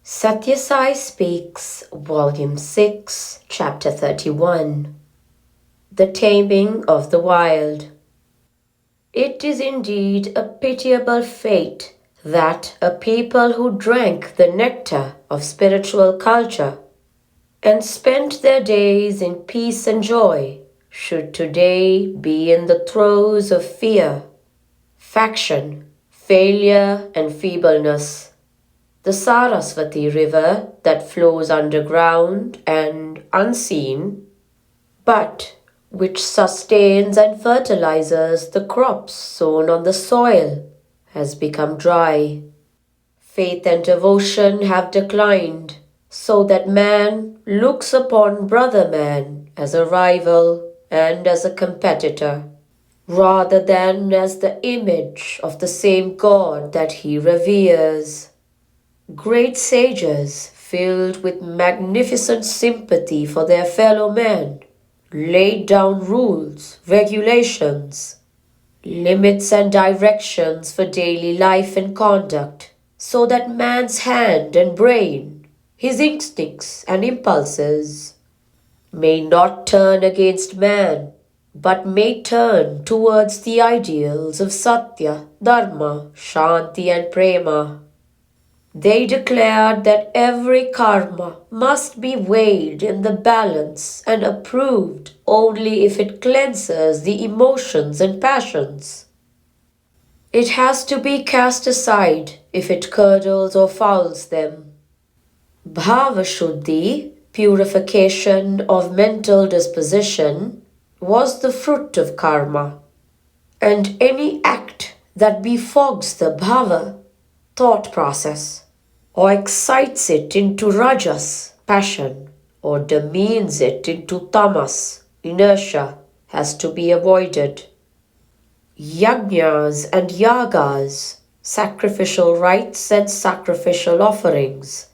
Sathya Sai Speaks, Volume 6, Chapter 31. The Taming of the Wild. It is indeed a pitiable fate that a people who drank the nectar of spiritual culture and spent their days in peace and joy should today be in the throes of fear, faction, failure, and feebleness. The Saraswati river that flows underground and unseen, but which sustains and fertilizes the crops sown on the soil, has become dry. Faith and devotion have declined, so that man looks upon brother man as a rival and as a competitor, rather than as the image of the same God that he reveres. Great sages, filled with magnificent sympathy for their fellow men, laid down rules, regulations, limits and directions for daily life and conduct, so that man's hand and brain, his instincts and impulses, may not turn against man, but may turn towards the ideals of Satya, Dharma, Shanti and Prema. They declared that every karma must be weighed in the balance and approved only if it cleanses the emotions and passions. It has to be cast aside if it curdles or fouls them. Bhava Shuddhi, purification of mental disposition, was the fruit of karma, and any act that befogs the bhava, thought process, or excites it into rajas, passion, or demeans it into tamas, inertia, has to be avoided. Yajnas and yagas, sacrificial rites and sacrificial offerings,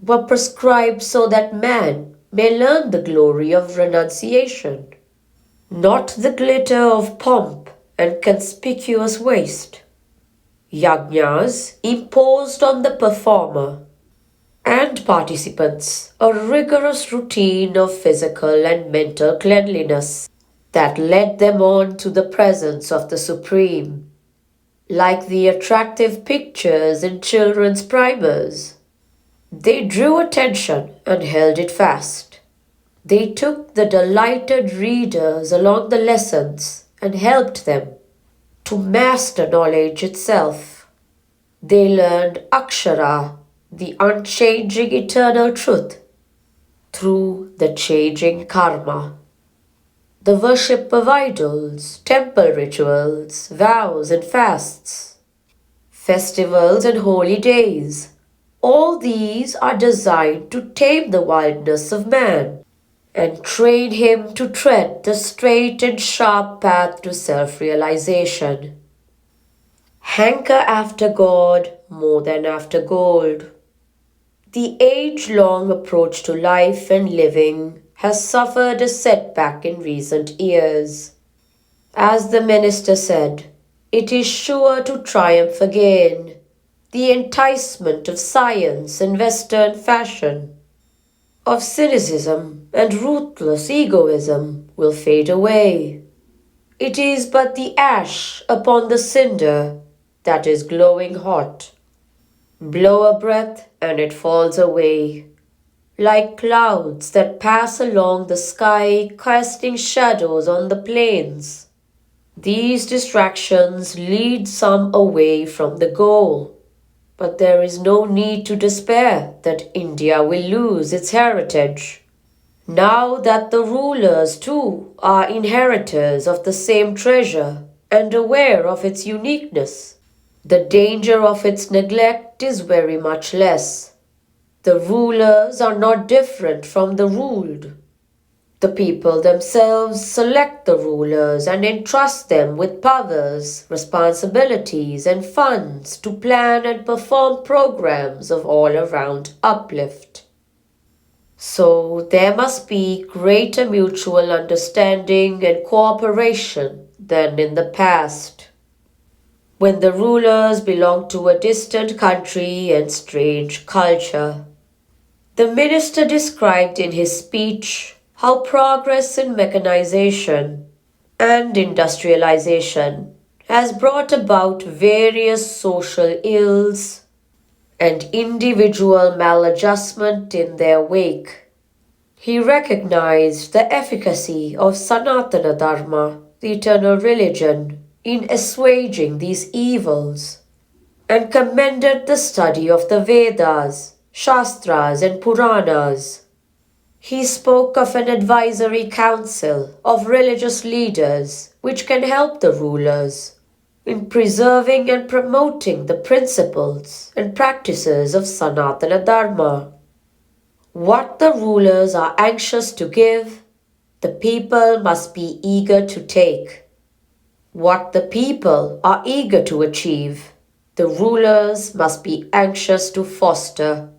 were prescribed so that man may learn the glory of renunciation, not the glitter of pomp and conspicuous waste. Yajnas imposed on the performer and participants a rigorous routine of physical and mental cleanliness that led them on to the presence of the Supreme. Like the attractive pictures in children's primers, they drew attention and held it fast. They took the delighted readers along the lessons and helped them to master knowledge itself. They learned Akshara, the unchanging eternal truth, through the changing karma. The worship of idols, temple rituals, vows and fasts, festivals and holy days, all these are designed to tame the wildness of man and train him to tread the straight and sharp path to self-realization. Hanker after God more than after gold. The age-long approach to life and living has suffered a setback in recent years. As the minister said, it is sure to triumph again. The enticement of science and Western fashion, of cynicism and ruthless egoism will fade away. It is but the ash upon the cinder that is glowing hot. Blow a breath and it falls away, like clouds that pass along the sky casting shadows on the plains. These distractions lead some away from the goal. But there is no need to despair that India will lose its heritage. Now that the rulers too are inheritors of the same treasure and aware of its uniqueness, the danger of its neglect is very much less. The rulers are not different from the ruled. The people themselves select the rulers and entrust them with powers, responsibilities, and funds to plan and perform programs of all-around uplift. So there must be greater mutual understanding and cooperation than in the past. when the rulers belong to a distant country and strange culture. The minister described in his speech how progress in mechanization and industrialization has brought about various social ills and individual maladjustment in their wake. He recognized the efficacy of Sanatana Dharma, the eternal religion, in assuaging these evils, and commended the study of the Vedas, Shastras, and Puranas. He spoke of an advisory council of religious leaders which can help the rulers in preserving and promoting the principles and practices of Sanatana Dharma. What the rulers are anxious to give, the people must be eager to take. What the people are eager to achieve, the rulers must be anxious to foster.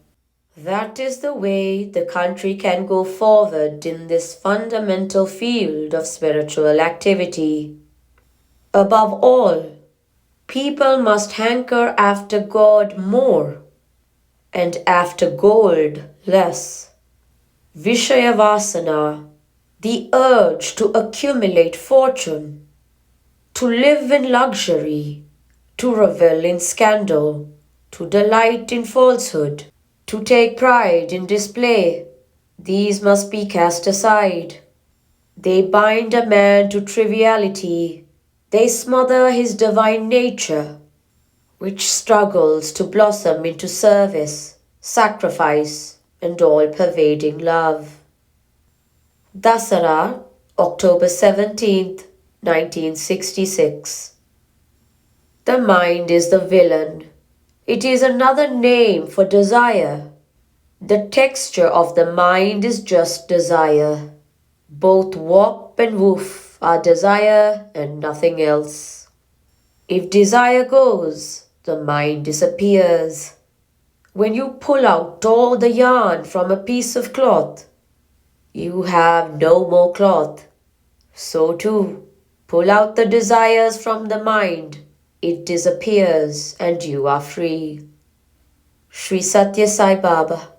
That is the way the country can go forward in this fundamental field of spiritual activity. Above all, people must hanker after God more and after gold less. Vishayavasana, the urge to accumulate fortune, to live in luxury, to revel in scandal, to delight in falsehood, to take pride in display, these must be cast aside. They bind a man to triviality, they smother his divine nature, which struggles to blossom into service, sacrifice, and all-pervading love. Dasara, October 17th, 1966. The mind is the villain. It is another name for desire. The texture of the mind is just desire. Both warp and woof are desire and nothing else. If desire goes, the mind disappears. When you pull out all the yarn from a piece of cloth, you have no more cloth. So too, pull out the desires from the mind, it disappears and you are free. Sri Sathya Sai Baba.